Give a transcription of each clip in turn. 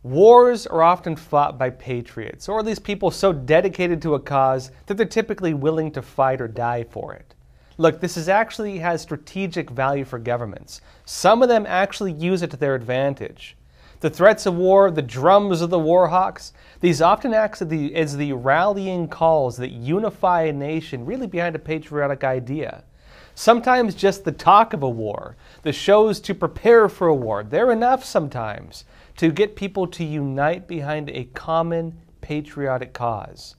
Wars are often fought by patriots, or at least people so dedicated to a cause that they're typically willing to fight or die for it. Look, this actually has strategic value for governments. Some of them actually use it to their advantage. The threats of war, the drums of the war hawks, these often act as the rallying calls that unify a nation really behind a patriotic idea. Sometimes just the talk of a war, the shows to prepare for a war, they're enough sometimes to get people to unite behind a common patriotic cause.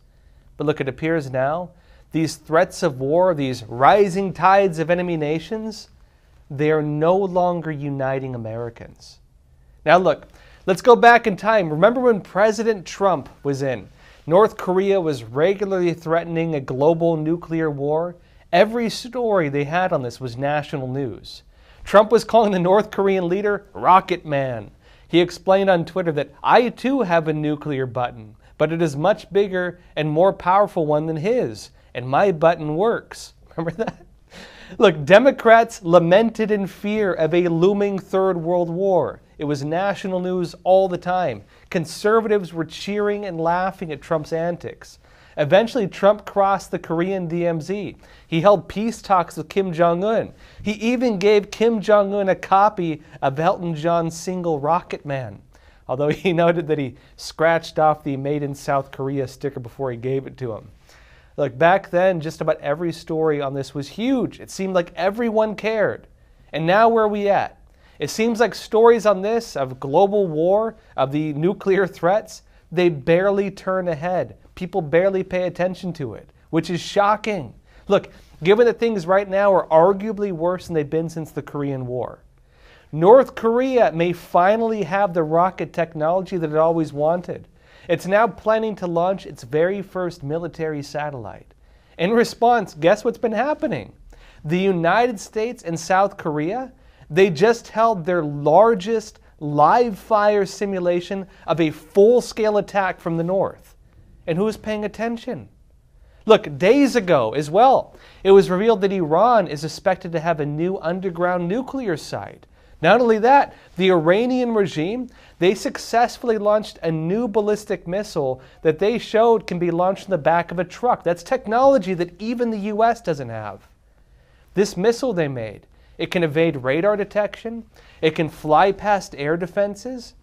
But look, it appears now, these threats of war, these rising tides of enemy nations, they are no longer uniting Americans. Now look, let's go back in time. Remember when President Trump was in? North Korea was regularly threatening a global nuclear war. Every story they had on this was national news. Trump was calling the North Korean leader Rocket Man. He explained on Twitter that I too have a nuclear button, but it is much bigger and more powerful one than his, and my button works. Remember that? Look, Democrats lamented in fear of a looming third world war. It was national news all the time. Conservatives were cheering and laughing at Trump's antics. Eventually, Trump crossed the Korean DMZ. He held peace talks with Kim Jong-un. He even gave Kim Jong-un a copy of Elton John's single Rocket Man, although he noted that he scratched off the Made in South Korea sticker before he gave it to him. Look, back then, just about every story on this was huge. It seemed like everyone cared. And now where are we at? It seems like stories on this, of global war, of the nuclear threats, they barely turn ahead. People barely pay attention to it, which is shocking. Look, given that things right now are arguably worse than they've been since the Korean War. North Korea may finally have the rocket technology that it always wanted. It's now planning to launch its very first military satellite. In response, guess what's been happening? The United States and South Korea, they just held their largest live fire simulation of a full-scale attack from the north. And who's paying attention? Look, days ago as well, it was revealed that Iran is suspected to have a new underground nuclear site. Not only that, the Iranian regime, they successfully launched a new ballistic missile that they showed can be launched in the back of a truck. That's technology that even the US doesn't have. This missile they made, it can evade radar detection, it can fly past air defenses,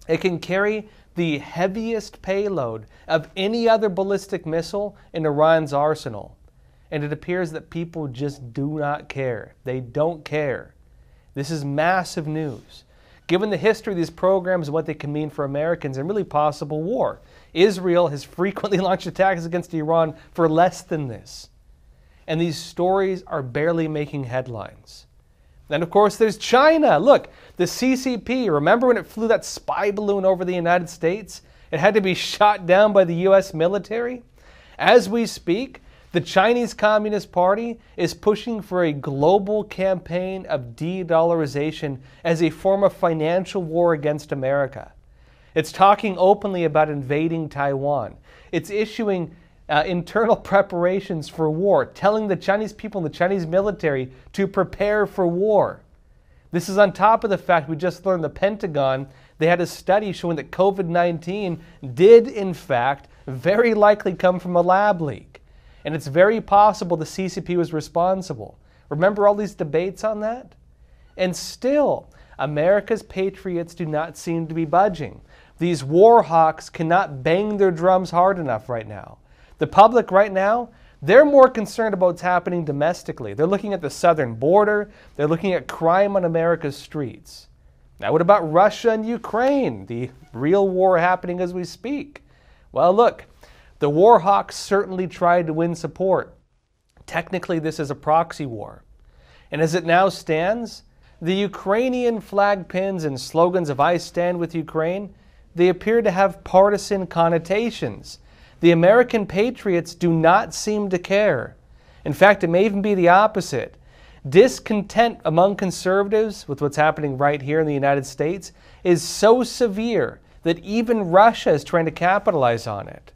it can carry the heaviest payload of any other ballistic missile in Iran's arsenal. And it appears that people just do not care. They don't care. This is massive news. Given the history of these programs and what they can mean for Americans and really possible war, Israel has frequently launched attacks against Iran for less than this. And these stories are barely making headlines. Then, of course, there's China. Look, the CCP, remember when it flew that spy balloon over the United States? It had to be shot down by the US military. As we speak, the Chinese Communist Party is pushing for a global campaign of de-dollarization as a form of financial war against America. It's talking openly about invading Taiwan. It's issuing internal preparations for war, telling the Chinese people and the Chinese military to prepare for war. This is on top of the fact we just learned the Pentagon, they had a study showing that COVID-19 did in fact very likely come from a lab leak. And it's very possible the CCP was responsible. Remember all these debates on that? And still, America's patriots do not seem to be budging. These war hawks cannot bang their drums hard enough right now. The public right now, they're more concerned about what's happening domestically. They're looking at the southern border. They're looking at crime on America's streets. Now, what about Russia and Ukraine, the real war happening as we speak? Well, look, the war hawks certainly tried to win support. Technically, this is a proxy war. And as it now stands, the Ukrainian flag pins and slogans of I stand with Ukraine, they appear to have partisan connotations. The American patriots do not seem to care. In fact, it may even be the opposite. Discontent among conservatives with what's happening right here in the United States is so severe that even Russia is trying to capitalize on it.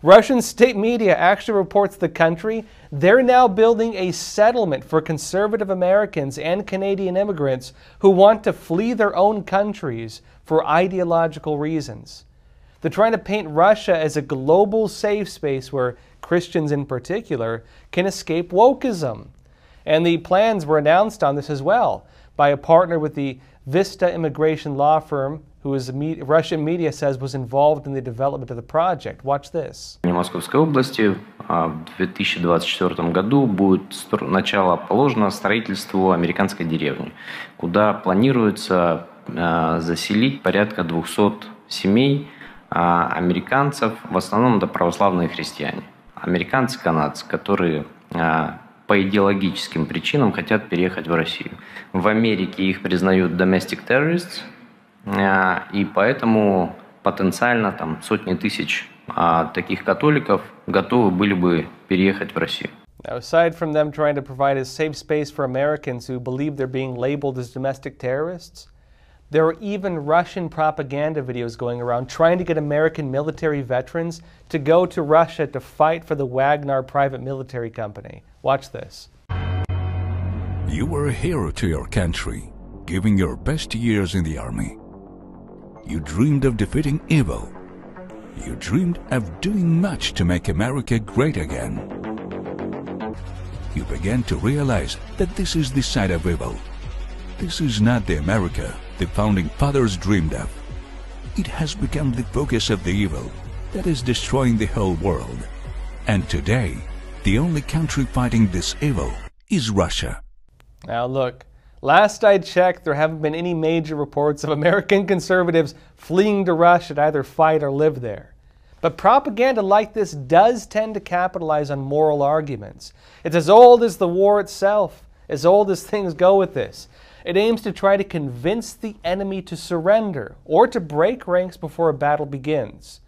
Russian state media actually reports the country, they're now building a settlement for conservative Americans and Canadian immigrants who want to flee their own countries for ideological reasons. They're trying to paint Russia as a global safe space where Christians in particular can escape wokeism. And the plans were announced on this as well by a partner with the Vista immigration law firm, who Russian media says was involved in the development of the project. Watch this. В Московской области в 2024 году будет начало положено строительству американской деревни, куда планируется заселить порядка 200 семей американцев, в основном это православные христиане. Американцы, канадцы, которые по идеологическим причинам хотят переехать в Россию. В Америке их признают domestic terrorists, и поэтому потенциально там сотни тысяч таких католиков готовы были бы переехать в Россию. Now, aside from them trying to provide a safe space for Americans who believe they're being labeled as domestic terrorists, there are even Russian propaganda videos going around trying to get American military veterans to go to Russia to fight for the Wagner private military company. Watch this. You were a hero to your country, giving your best years in the army. You dreamed of defeating evil. You dreamed of doing much to make America great again. You began to realize that this is the side of evil. This is not the America the founding fathers dreamed of. It has become the focus of the evil that is destroying the whole world. And today, the only country fighting this evil is Russia. Now look, last I checked, there haven't been any major reports of American conservatives fleeing to Russia to either fight or live there. But propaganda like this does tend to capitalize on moral arguments. It's as old as the war itself, as old as things go with this. It aims to try to convince the enemy to surrender or to break ranks before a battle begins.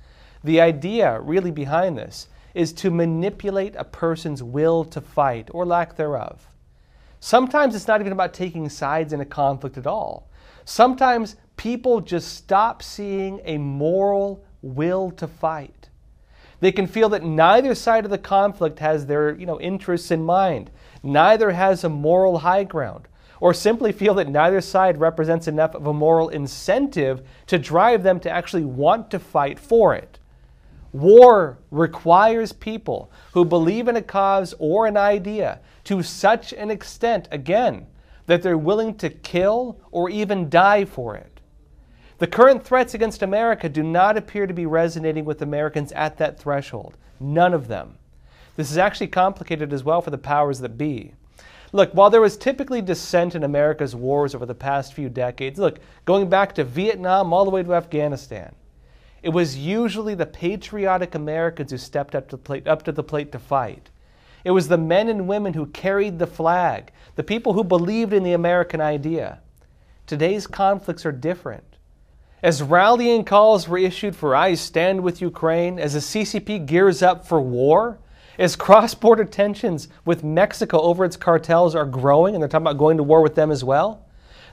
The idea really behind this is to manipulate a person's will to fight or lack thereof. Sometimes it's not even about taking sides in a conflict at all. Sometimes people just stop seeing a moral will to fight. They can feel that neither side of the conflict has their interests in mind. Neither has a moral high ground. Or simply feel that neither side represents enough of a moral incentive to drive them to actually want to fight for it. War requires people who believe in a cause or an idea to such an extent, again, that they're willing to kill or even die for it. The current threats against America do not appear to be resonating with Americans at that threshold. None of them. This is actually complicated as well for the powers that be. Look, while there was typically dissent in America's wars over the past few decades, look, going back to Vietnam all the way to Afghanistan, it was usually the patriotic Americans who stepped up to the plate to fight. It was the men and women who carried the flag, the people who believed in the American idea. Today's conflicts are different. As rallying calls were issued for I Stand With Ukraine, as the CCP gears up for war, as cross-border tensions with Mexico over its cartels are growing, and they're talking about going to war with them as well,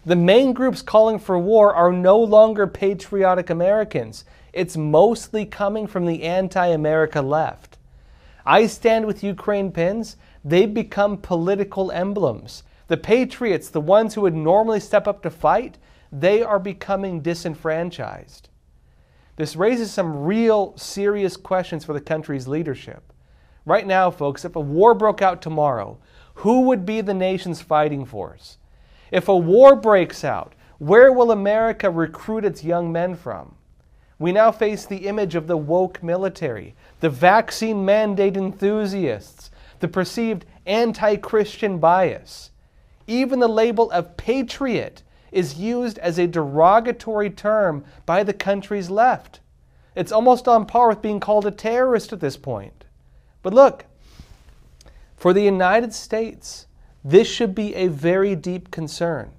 the main groups calling for war are no longer patriotic Americans. It's mostly coming from the anti-America left. I Stand With Ukraine pins, they've become political emblems. The patriots, the ones who would normally step up to fight, they are becoming disenfranchised. This raises some real serious questions for the country's leadership. Right now, folks, if a war broke out tomorrow, who would be the nation's fighting force? If a war breaks out, where will America recruit its young men from? We now face the image of the woke military, the vaccine mandate enthusiasts, the perceived anti-Christian bias. Even the label of patriot is used as a derogatory term by the country's left. It's almost on par with being called a terrorist at this point. But look, for the United States, this should be a very deep concern.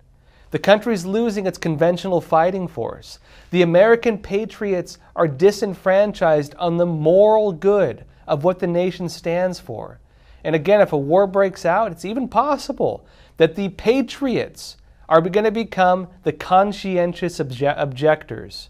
The country's losing its conventional fighting force. The American patriots are disenfranchised on the moral good of what the nation stands for. And again, if a war breaks out, it's even possible that the patriots are going to become the conscientious objectors.